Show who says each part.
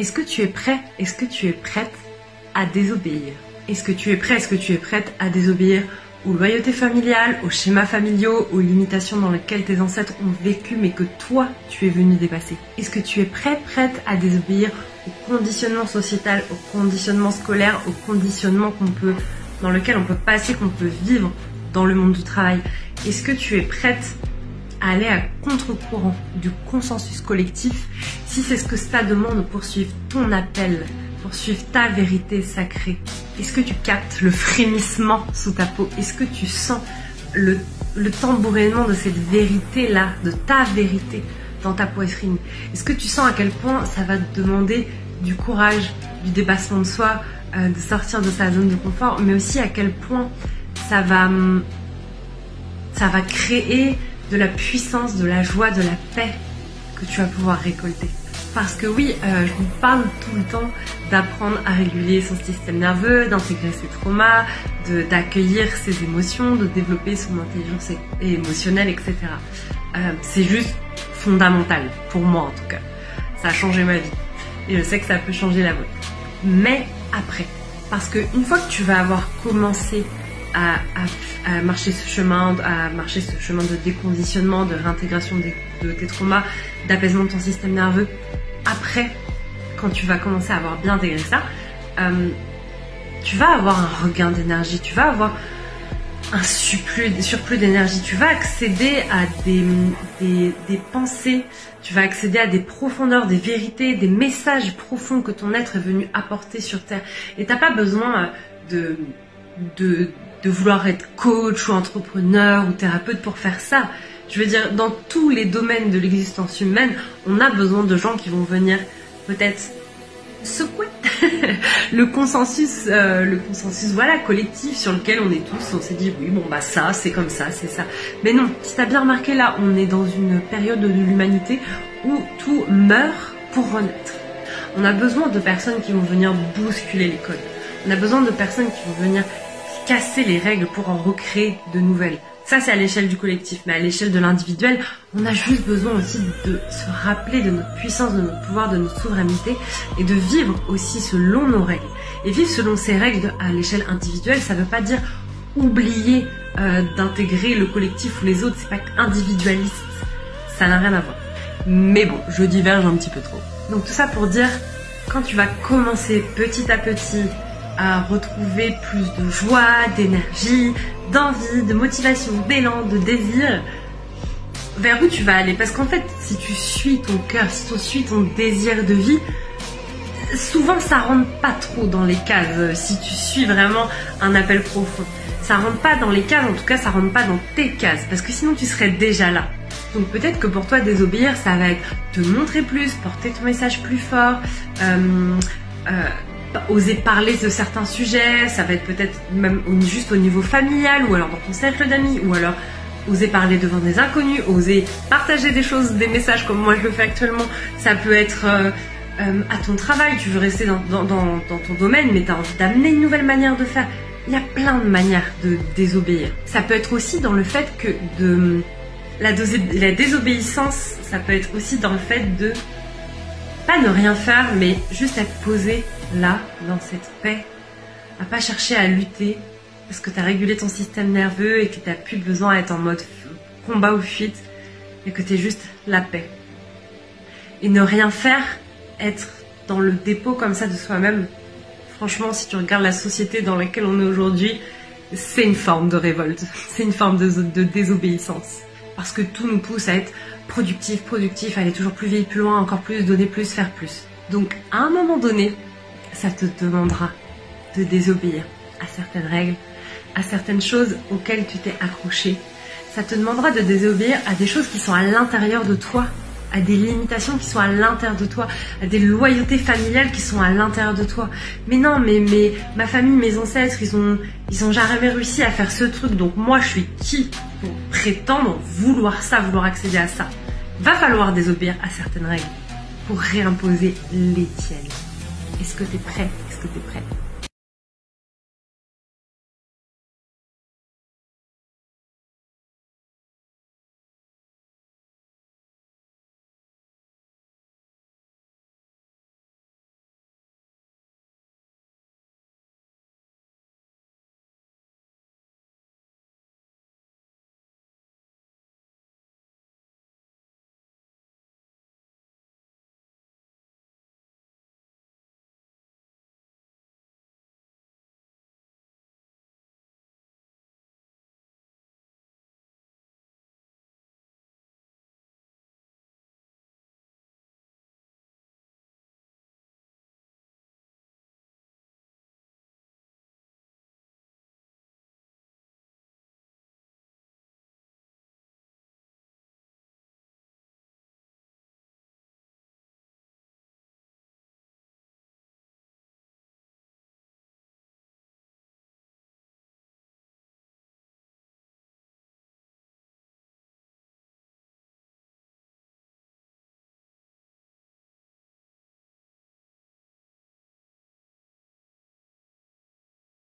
Speaker 1: Est-ce que tu es prêt? Est-ce que tu es prête à désobéir? Est-ce que tu es prêt? Est-ce que tu es prête à désobéir aux loyautés familiales, aux schémas familiaux, aux limitations dans lesquelles tes ancêtres ont vécu mais que toi, tu es venu dépasser? Est-ce que tu es prête à désobéir au conditionnement sociétal, au conditionnement scolaire, au conditionnement dans lequel on peut passer, qu'on peut vivre dans le monde du travail? Est-ce que tu es prête à aller à contre-courant du consensus collectif si c'est ce que ça demande pour suivre ton appel, pour suivre ta vérité sacrée? Est-ce que tu captes le frémissement sous ta peau? Est-ce que tu sens le tambourinnement de cette vérité-là, de ta vérité dans ta poitrine? Est-ce que tu sens à quel point ça va te demander du courage, du dépassement de soi, de sortir de sa zone de confort, mais aussi à quel point ça va créer de la puissance, de la joie, de la paix que tu vas pouvoir récolter? Parce que oui, je vous parle tout le temps d'apprendre à réguler son système nerveux, d'intégrer ses traumas, d'accueillir ses émotions, de développer son intelligence émotionnelle, etc. C'est juste fondamental, pour moi en tout cas. Ça a changé ma vie. Et je sais que ça peut changer la vôtre. Mais après, parce qu'une fois que tu vas avoir commencé à marcher ce chemin, de déconditionnement, de réintégration de tes traumas, d'apaisement de ton système nerveux, après, quand tu vas commencer à avoir bien intégré ça, tu vas avoir un regain d'énergie, tu vas avoir un surplus d'énergie, tu vas accéder à des pensées, tu vas accéder à des profondeurs, des vérités, des messages profonds que ton être est venu apporter sur Terre. Et t'as pas besoin de vouloir être coach ou entrepreneur ou thérapeute pour faire ça. Je veux dire, dans tous les domaines de l'existence humaine, on a besoin de gens qui vont venir peut-être secouer le consensus voilà, collectif sur lequel on est tous. On s'est dit, oui, bon, bah ça, c'est comme ça, c'est ça. Mais non, si t'as bien remarqué, là, on est dans une période de l'humanité où tout meurt pour renaître. On a besoin de personnes qui vont venir bousculer les codes. On a besoin de personnes qui vont venir casser les règles pour en recréer de nouvelles. Ça, c'est à l'échelle du collectif, mais à l'échelle de l'individuel, on a juste besoin aussi de se rappeler de notre puissance, de notre pouvoir, de notre souveraineté et de vivre aussi selon nos règles. Et vivre selon ces règles à l'échelle individuelle, ça ne veut pas dire oublier d'intégrer le collectif ou les autres, c'est pas individualiste, ça n'a rien à voir. Mais bon, je diverge un petit peu trop. Donc tout ça pour dire, quand tu vas commencer petit à petit à retrouver plus de joie, d'énergie, d'envie, de motivation, d'élan, de désir, vers où tu vas aller? Parce qu'en fait, si tu suis ton cœur, si tu suis ton désir de vie, souvent ça rentre pas trop dans les cases. Si tu suis vraiment un appel profond, ça rentre pas dans les cases, en tout cas ça rentre pas dans tes cases, parce que sinon tu serais déjà là. Donc peut-être que pour toi désobéir, ça va être te montrer plus, porter ton message plus fort, oser parler de certains sujets, ça va être peut-être même juste au niveau familial ou alors dans ton cercle d'amis, ou alors oser parler devant des inconnus, oser partager des choses, des messages comme moi je le fais actuellement. Ça peut être à ton travail, tu veux rester dans ton domaine mais tu as envie d'amener une nouvelle manière de faire. Il y a plein de manières de désobéir. Ça peut être aussi dans le fait que la désobéissance, ça peut être aussi dans le fait de pas ne rien faire mais juste être posé là, dans cette paix, à pas chercher à lutter parce que tu as régulé ton système nerveux et que tu n'as plus besoin d'être en mode combat ou fuite et que tu es juste la paix. Et ne rien faire, être dans le dépôt comme ça de soi-même, franchement, si tu regardes la société dans laquelle on est aujourd'hui, c'est une forme de révolte, c'est une forme de désobéissance. Parce que tout nous pousse à être productif, à aller toujours plus vite, plus loin, encore plus, donner plus, faire plus. Donc, à un moment donné, ça te demandera de désobéir à certaines règles, à certaines choses auxquelles tu t'es accroché. Ça te demandera de désobéir à des choses qui sont à l'intérieur de toi, à des limitations qui sont à l'intérieur de toi, à des loyautés familiales qui sont à l'intérieur de toi. Mais non, mais ma famille, mes ancêtres, ils ont jamais réussi à faire ce truc, donc moi je suis qui pour prétendre vouloir ça, vouloir accéder à ça? Va falloir désobéir à certaines règles pour réimposer les tiennes. Est-ce que tu es prêt? Est-ce que tu es prête?